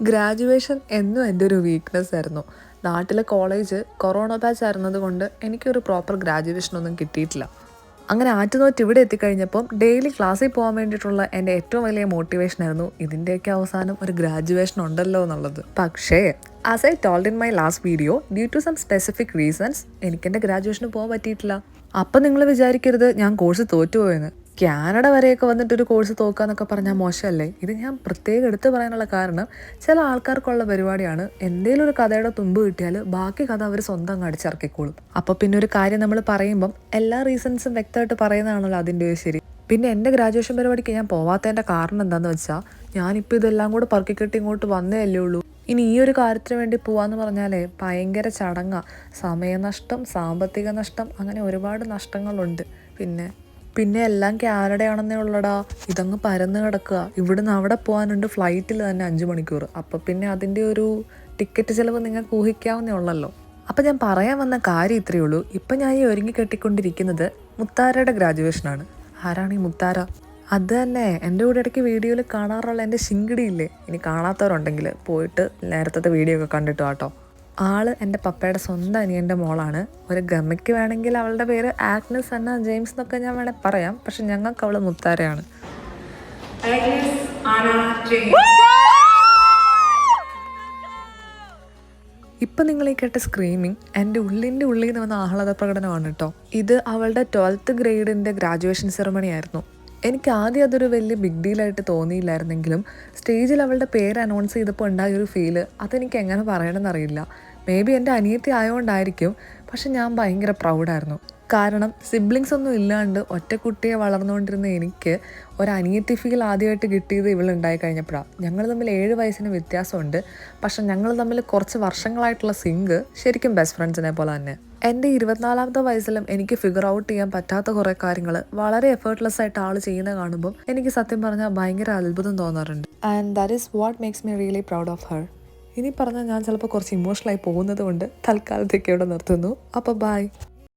Graduation എന്നും എൻ്റെ ഒരു വീക്ക്നെസ് ആയിരുന്നു. നാട്ടിലെ കോളേജ് കൊറോണ ബാച്ച് ആയിരുന്നത് കൊണ്ട് എനിക്കൊരു പ്രോപ്പർ ഗ്രാജുവേഷനൊന്നും കിട്ടിയിട്ടില്ല. അങ്ങനെ ആറ്റുനോറ്റ് ഇവിടെ എത്തിക്കഴിഞ്ഞപ്പം ഡെയിലി ക്ലാസ്സിൽ പോകാൻ വേണ്ടിയിട്ടുള്ള എൻ്റെ ഏറ്റവും വലിയ മോട്ടിവേഷനായിരുന്നു ഇതിൻ്റെയൊക്കെ അവസാനം ഒരു ഗ്രാജുവേഷൻ ഉണ്ടല്ലോ എന്നുള്ളത്. പക്ഷേ as I told in my last video, due to some specific reasons എനിക്കെൻ്റെ ഗ്രാജുവേഷന് പോകാൻ പറ്റിയിട്ടില്ല. അപ്പം നിങ്ങൾ വിചാരിക്കരുത് ഞാൻ കോഴ്സ് തോറ്റുപോയെന്ന്. കാനഡ വരെയൊക്കെ വന്നിട്ടൊരു കോഴ്സ് തോക്കാന്നൊക്കെ പറഞ്ഞാൽ മോശമല്ലേ? ഇത് ഞാൻ പ്രത്യേകം എടുത്തു പറയാനുള്ള കാരണം, ചില ആൾക്കാർക്കുള്ള പരിപാടിയാണ് എന്തെങ്കിലും ഒരു കഥയുടെ തുമ്പ് കിട്ടിയാൽ ബാക്കി കഥ അവർ സ്വന്തം അങ്ങ് അടിച്ചിറക്കിക്കോളും. അപ്പോൾ പിന്നെ ഒരു കാര്യം നമ്മൾ പറയുമ്പം എല്ലാ റീസൺസും വ്യക്തമായിട്ട് പറയുന്നതാണല്ലോ അതിൻ്റെ ഒരു ശരി. പിന്നെ എൻ്റെ ഗ്രാജുവേഷൻ പരിപാടിക്ക് ഞാൻ പോവാത്തതിൻ്റെ കാരണം എന്താണെന്ന് വെച്ചാൽ, ഞാനിപ്പോൾ ഇതെല്ലാം കൂടെ പറക്കിക്കെട്ടി ഇങ്ങോട്ട് വന്നേ അല്ലേ ഉള്ളൂ. ഇനി ഈ ഒരു കാര്യത്തിന് വേണ്ടി പോവാന്ന് പറഞ്ഞാലേ ഭയങ്കര ചടങ്ങാ. സമയനഷ്ടം, സാമ്പത്തിക നഷ്ടം, അങ്ങനെ ഒരുപാട് നഷ്ടങ്ങളുണ്ട്. പിന്നെ എല്ലാം കാനഡയാണെന്നേ ഉള്ളടാ. ഇതങ്ങ് പരന്ന് കിടക്കുക. ഇവിടുന്ന് അവിടെ പോകാനുണ്ട് ഫ്ലൈറ്റിൽ തന്നെ 5 മണിക്കൂർ. അപ്പം പിന്നെ അതിൻ്റെ ഒരു ടിക്കറ്റ് ചിലവ് നിങ്ങൾക്ക് ഊഹിക്കാവുന്നേ ഉള്ളല്ലോ. അപ്പം ഞാൻ പറയാൻ വന്ന കാര്യം ഇത്രയേ ഉള്ളൂ. ഇപ്പം ഞാൻ ഈ ഒരുങ്ങി കെട്ടിക്കൊണ്ടിരിക്കുന്നത് മുത്താരയുടെ ഗ്രാജുവേഷനാണ്. ആരാണ് ഈ മുത്താര? അത് തന്നെ എൻ്റെ കൂടെ ഇടയ്ക്ക് വീഡിയോയിൽ കാണാറുള്ള എൻ്റെ ശിങ്കിടിയില്ലേ. ഇനി കാണാത്തവരുണ്ടെങ്കിൽ പോയിട്ട് നേരത്തെ വീഡിയോ ഒക്കെ കണ്ടിട്ട് കേട്ടോ. ആള് എൻ്റെ പപ്പയുടെ സ്വന്തം അനിയൻ്റെ മോളാണ്. ഒരു ഗമ്മയ്ക്ക് വേണമെങ്കിൽ അവളുടെ പേര് ആഗ്നസ് അന്ന ജെയിംസ് എന്നൊക്കെ ഞാൻ വേണമെങ്കിൽ പറയാം. പക്ഷെ ഞങ്ങൾക്ക് അവള് മുത്താരയാണ്. ഇപ്പം നിങ്ങൾ ഈ കേട്ട സ്ക്രീമിങ് എൻ്റെ ഉള്ളിൻ്റെ ഉള്ളിൽ നിന്ന് വന്ന ആഹ്ലാദ പ്രകടനമാണ് കേട്ടോ. ഇത് അവളുടെ 12th ഗ്രേഡിൻ്റെ ഗ്രാജുവേഷൻ സെറമണി ആയിരുന്നു. എനിക്ക് ആദ്യം അതൊരു വലിയ ബിഗ് ഡീലായിട്ട് തോന്നിയില്ലായിരുന്നെങ്കിലും സ്റ്റേജിൽ അവളുടെ പേര് അനൗൺസ് ചെയ്തപ്പോൾ ഉണ്ടായൊരു ഫീല് അതെനിക്ക് എങ്ങനെ പറയണമെന്നറിയില്ല. മേ ബി എൻ്റെ അനിയത്തി ആയതുകൊണ്ടായിരിക്കും. പക്ഷെ ഞാൻ ഭയങ്കര പ്രൗഡായിരുന്നു. കാരണം സിബ്ലിങ്സ് ഒന്നും ഇല്ലാണ്ട് ഒറ്റ കുട്ടിയെ വളർന്നുകൊണ്ടിരുന്ന എനിക്ക് ഒരു അനിയത്തി ഫീൽ ആദ്യമായിട്ട് കിട്ടിയത് ഇവളുണ്ടായി കഴിഞ്ഞപ്പോഴാണ്. ഞങ്ങൾ തമ്മിൽ 7 വയസ്സിന് വ്യത്യാസമുണ്ട്. പക്ഷെ ഞങ്ങൾ തമ്മിൽ കുറച്ച് വർഷങ്ങളായിട്ടുള്ള സിങ്ക് ശരിക്കും ബെസ്റ്റ് ഫ്രണ്ട്സിനെ പോലെ തന്നെ. എൻ്റെ 24ാമത്തെ വയസ്സിലും എനിക്ക് ഫിഗർ ഔട്ട് ചെയ്യാൻ പറ്റാത്ത കുറേ കാര്യങ്ങൾ വളരെ എഫേർട്ട്ലെസ് ആയിട്ട് ആൾ ചെയ്യുന്ന കാണുമ്പം എനിക്ക് സത്യം പറഞ്ഞാൽ ഭയങ്കര അത്ഭുതം തോന്നാറുണ്ട്. And that is what makes me really proud of her. ഇനി പറഞ്ഞാൽ ഞാൻ ചിലപ്പോൾ കുറച്ച് ഇമോഷണലായി പോകുന്നത് കൊണ്ട് തൽക്കാലത്തേക്ക് ഇവിടെ നിർത്തുന്നു. അപ്പോൾ ബൈ.